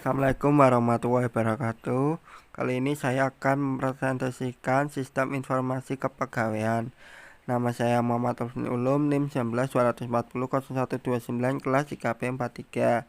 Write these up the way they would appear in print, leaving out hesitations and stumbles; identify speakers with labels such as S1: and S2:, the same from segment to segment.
S1: Assalamualaikum warahmatullahi wabarakatuh. Kali ini saya akan mempresentasikan sistem informasi kepegawaian. Nama saya Muhammad Husni Ulum, NIM 19 240 0129, kelas IKP 43.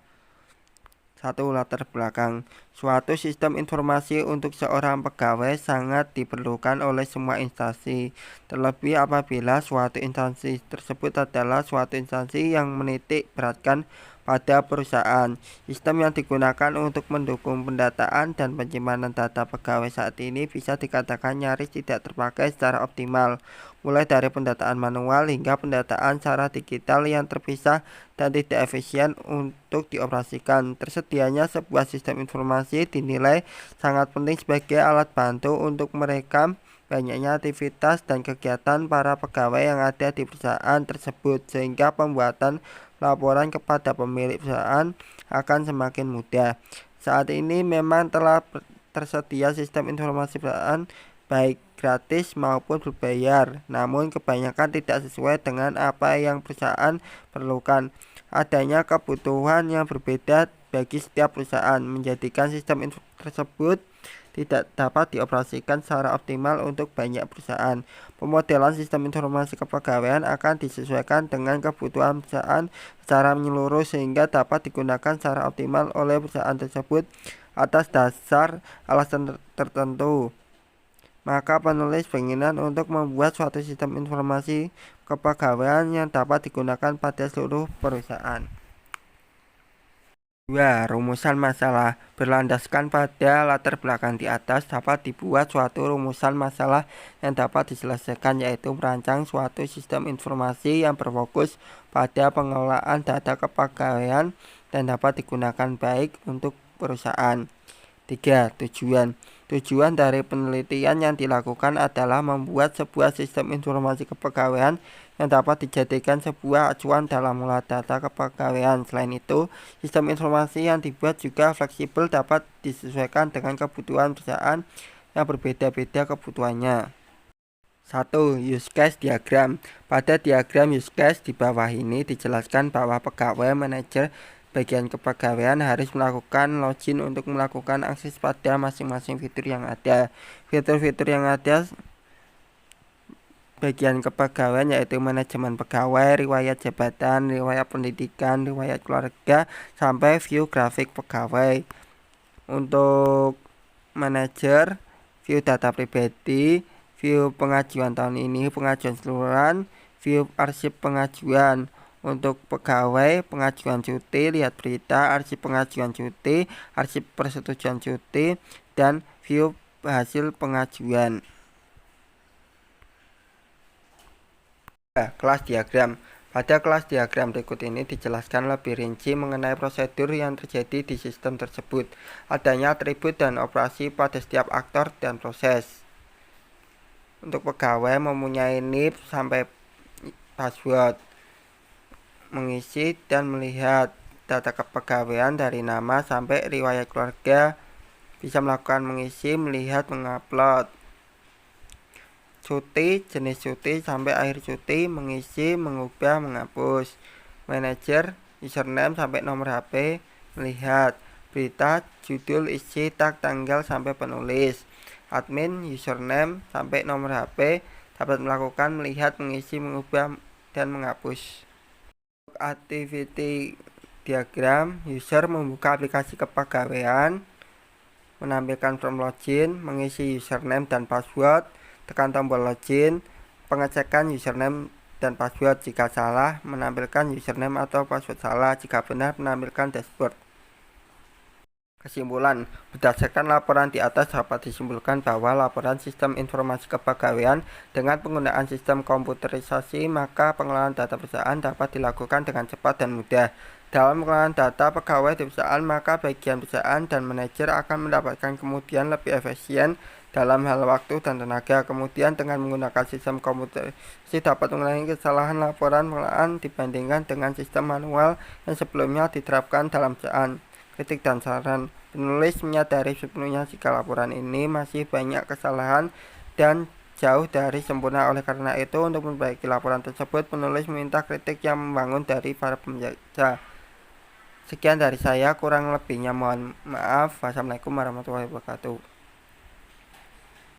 S1: Satu, latar belakang. Suatu sistem informasi untuk seorang pegawai sangat diperlukan oleh semua instansi, terlebih apabila suatu instansi tersebut adalah suatu instansi yang menitik beratkan pada perusahaan. Sistem yang digunakan untuk mendukung pendataan dan penyimpanan data pegawai saat ini bisa dikatakan nyaris tidak terpakai secara optimal, mulai dari pendataan manual hingga pendataan secara digital yang terpisah dan tidak efisien untuk dioperasikan. Tersedianya sebuah sistem informasi dinilai sangat penting sebagai alat bantu untuk merekam banyaknya aktivitas dan kegiatan para pegawai yang ada di perusahaan tersebut, sehingga pembuatan laporan kepada pemilik perusahaan akan semakin mudah. Saat ini memang telah tersedia sistem informasi perusahaan baik gratis maupun berbayar, namun kebanyakan tidak sesuai dengan apa yang perusahaan perlukan. Adanya kebutuhan yang berbeda bagi setiap perusahaan menjadikan sistem tersebut tidak dapat dioperasikan secara optimal untuk banyak perusahaan. Pemodelan sistem informasi kepegawaian akan disesuaikan dengan kebutuhan perusahaan secara menyeluruh sehingga dapat digunakan secara optimal oleh perusahaan tersebut atas dasar alasan tertentu. Maka penulis berkeinginan untuk membuat suatu sistem informasi kepegawaian yang dapat digunakan pada seluruh perusahaan. 2. Rumusan masalah. Berlandaskan pada latar belakang di atas, dapat dibuat suatu rumusan masalah yang dapat diselesaikan, yaitu merancang suatu sistem informasi yang berfokus pada pengelolaan data kepegawaian dan dapat digunakan baik untuk perusahaan. 3. Tujuan. Tujuan dari penelitian yang dilakukan adalah membuat sebuah sistem informasi kepegawaian yang dapat dijadikan sebuah acuan dalam mengolah data kepegawaian. Selain itu, sistem informasi yang dibuat juga fleksibel, dapat disesuaikan dengan kebutuhan perusahaan yang berbeda-beda kebutuhannya. 1. Use case diagram. Pada diagram use case di bawah ini dijelaskan bahwa pegawai manajer bagian kepegawaian harus melakukan login untuk melakukan akses pada masing-masing fitur yang ada. Fitur-fitur yang ada bagian kepegawaian yaitu manajemen pegawai, riwayat jabatan, riwayat pendidikan, riwayat keluarga, sampai view grafik pegawai. Untuk manajer, view data pribadi, view pengajuan tahun ini, pengajuan seluruhan, view arsip pengajuan. Untuk pegawai, pengajuan cuti, lihat berita, arsip pengajuan cuti, arsip persetujuan cuti, dan view hasil pengajuan. Kelas diagram. Pada kelas diagram berikut ini dijelaskan lebih rinci mengenai prosedur yang terjadi di sistem tersebut, adanya atribut dan operasi pada setiap aktor dan proses. Untuk pegawai mempunyai NIP sampai password, mengisi dan melihat data kepegawaian dari nama sampai riwayat keluarga, bisa melakukan mengisi, melihat, mengupload. Cuti, jenis cuti sampai akhir cuti, mengisi, mengubah, menghapus. Manager, username sampai nomor HP, melihat. Berita, judul, isi, tag, tanggal sampai penulis. Admin, username sampai nomor HP, dapat melakukan melihat, mengisi, mengubah, dan menghapus. Activity diagram, user membuka aplikasi kepegawaian, menampilkan form login, mengisi username dan password, tekan tombol login, pengecekan username dan password, jika salah menampilkan username atau password salah, jika benar menampilkan dashboard. Kesimpulan, berdasarkan laporan di atas dapat disimpulkan bahwa laporan sistem informasi kepegawaian dengan penggunaan sistem komputerisasi, maka pengelolaan data perusahaan dapat dilakukan dengan cepat dan mudah. Dalam pengelolaan data pegawai di perusahaan, maka bagian perusahaan dan manajer akan mendapatkan kemudian lebih efisien dalam hal waktu dan tenaga. Kemudian dengan menggunakan sistem komputerisasi dapat mengurangi kesalahan laporan pengelolaan dibandingkan dengan sistem manual yang sebelumnya diterapkan dalam perusahaan. Kritik dan saran. Penulis menyadari sepenuhnya jika laporan ini masih banyak kesalahan dan jauh dari sempurna. Oleh karena itu, untuk memperbaiki laporan tersebut, penulis meminta kritik yang membangun dari para pembaca. Sekian dari saya, kurang lebihnya mohon maaf. Wassalamualaikum warahmatullahi wabarakatuh.